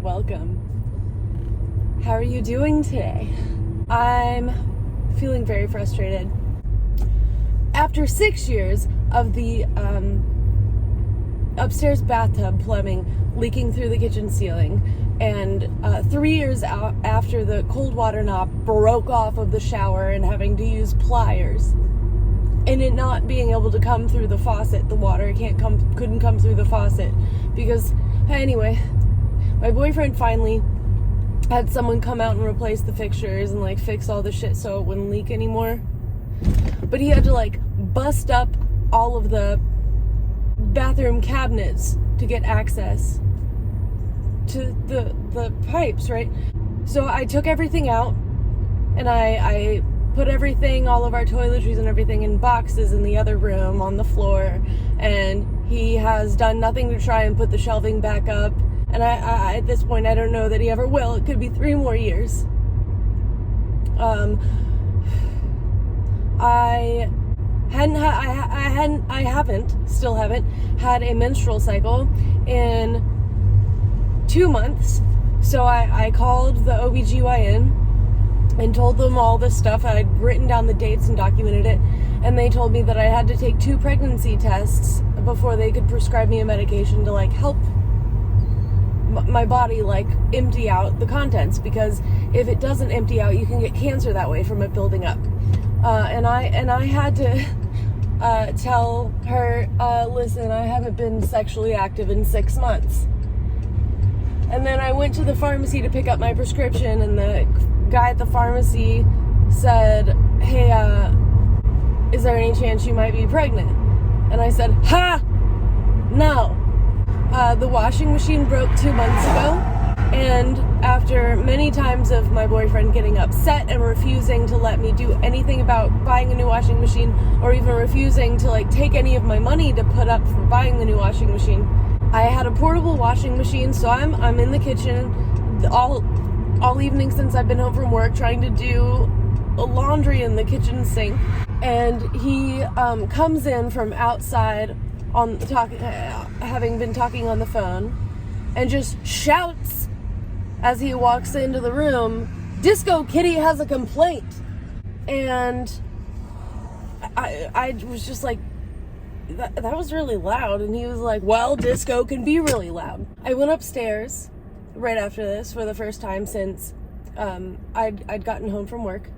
welcome. How are you doing today? I'm feeling very frustrated. After 6 years of the upstairs bathtub plumbing leaking through the kitchen ceiling, and 3 years out after the cold water knob broke off of the shower and having to use pliers, and it not being able to come through the faucet, the water couldn't come through the faucet because, anyway, my boyfriend finally had someone come out and replace the fixtures and fix all the shit so it wouldn't leak anymore. But he had to bust up all of the bathroom cabinets to get access to the pipes, right? So I took everything out and I put everything, all of our toiletries and everything, in boxes in the other room on the floor, and he has done nothing to try and put the shelving back up, and I at this point I don't know that he ever will. It could be 3 more years. I still haven't had a menstrual cycle in 2 months. So I called the OBGYN and told them all this stuff. I'd written down the dates and documented it, and they told me that I had to take 2 pregnancy tests before they could prescribe me a medication to help my body empty out the contents, because if it doesn't empty out, you can get cancer that way from it building up. And I had to tell her, listen, I haven't been sexually active in 6 months. And then I went to the pharmacy to pick up my prescription, and the guy at the pharmacy said, hey, is there any chance you might be pregnant? And I said, ha! No. The washing machine broke 2 months ago, and after many times of my boyfriend getting upset and refusing to let me do anything about buying a new washing machine, or even refusing to take any of my money to put up for buying the new washing machine, I had a portable washing machine. So I'm in the kitchen all evening since I've been home from work, trying to do laundry in the kitchen sink, and he comes in from outside having been talking on the phone, and just shouts as he walks into the room, "Disco Kitty has a complaint." And I was just like, that was really loud. And he was like, well, disco can be really loud. I went upstairs right after this for the first time since I'd gotten home from work,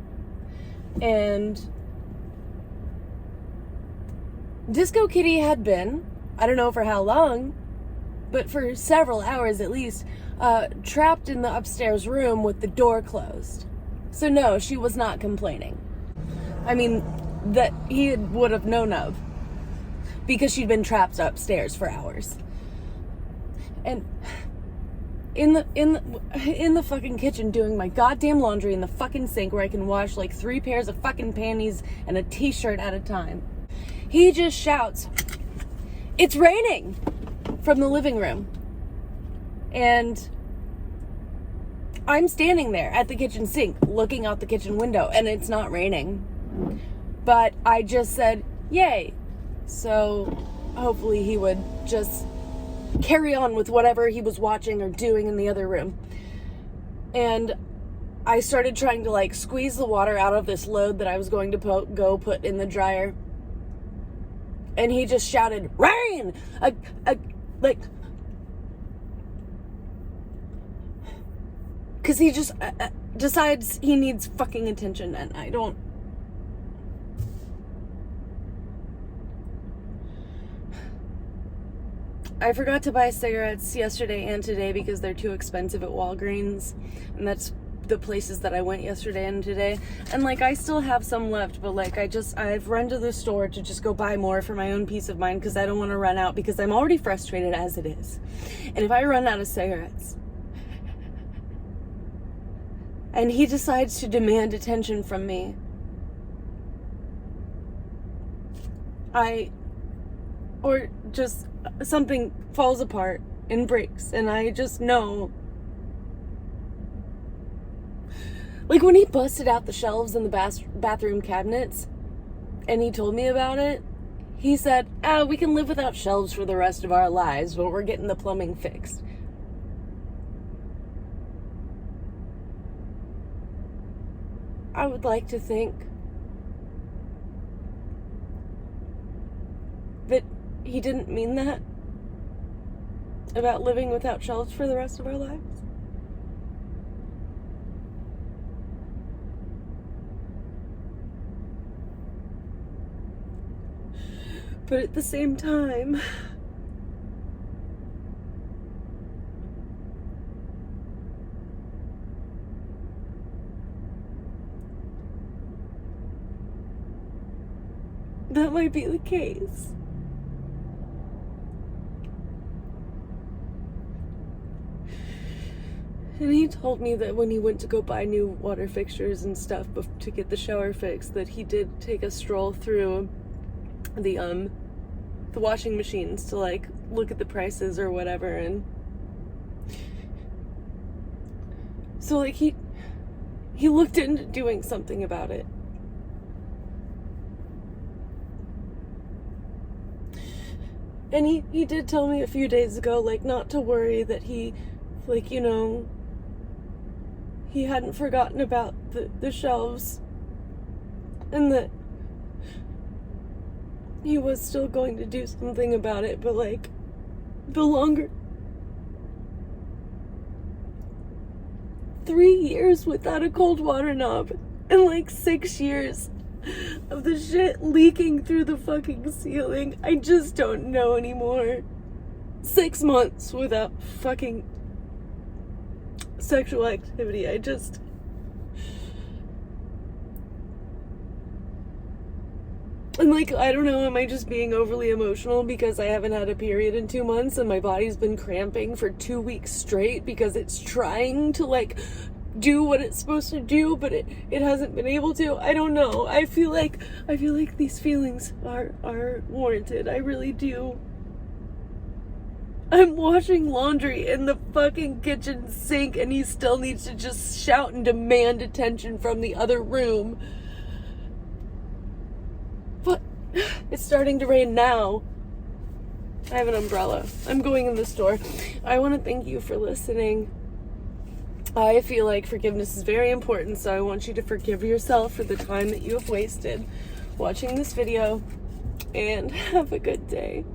and Disco Kitty had been, I don't know for how long, but for several hours at least, trapped in the upstairs room with the door closed. So no, she was not complaining. I mean, that he would have known of, because she'd been trapped upstairs for hours. And in the fucking kitchen doing my goddamn laundry in the fucking sink, where I can wash 3 pairs of fucking panties and a t-shirt at a time, he just shouts, "It's raining," from the living room. And I'm standing there at the kitchen sink looking out the kitchen window, and it's not raining. But I just said, yay. So hopefully he would just carry on with whatever he was watching or doing in the other room. And I started trying to squeeze the water out of this load that I was going to go put in the dryer. And he just shouted, "Rain!" Because he just decides he needs fucking attention, and I don't. I forgot to buy cigarettes yesterday and today because they're too expensive at Walgreens, and that's the places that I went yesterday and today. And I still have some left, but I've run to the store to just go buy more for my own peace of mind, because I don't want to run out, because I'm already frustrated as it is. And if I run out of cigarettes and he decides to demand attention from me, or just something falls apart and breaks, and I just know. When he busted out the shelves in the bathroom cabinets, and he told me about it, he said, we can live without shelves for the rest of our lives, but we're getting the plumbing fixed. I would like to think that he didn't mean that about living without shelves for the rest of our lives. But at the same time, that might be the case. And he told me that when he went to go buy new water fixtures and stuff to get the shower fixed, that he did take a stroll through the washing machines to like look at the prices or whatever, and so like he looked into doing something about it. And he did tell me a few days ago, like, not to worry, that he, like, you know, he hadn't forgotten about the shelves, and that he was still going to do something about it, but like, the longer 3 years without a cold water knob, and like 6 years of the shit leaking through the fucking ceiling, I just don't know anymore. 6 months without fucking sexual activity, and like, I don't know, am I just being overly emotional because I haven't had a period in 2 months and my body's been cramping for 2 weeks straight because it's trying to like do what it's supposed to do, but it hasn't been able to? I don't know. I feel like these feelings are warranted. I really do. I'm washing laundry in the fucking kitchen sink and he still needs to just shout and demand attention from the other room. But it's starting to rain now. I have an umbrella. I'm going in the store. I want to thank you for listening. I feel like forgiveness is very important, so I want you to forgive yourself for the time that you have wasted watching this video, and have a good day.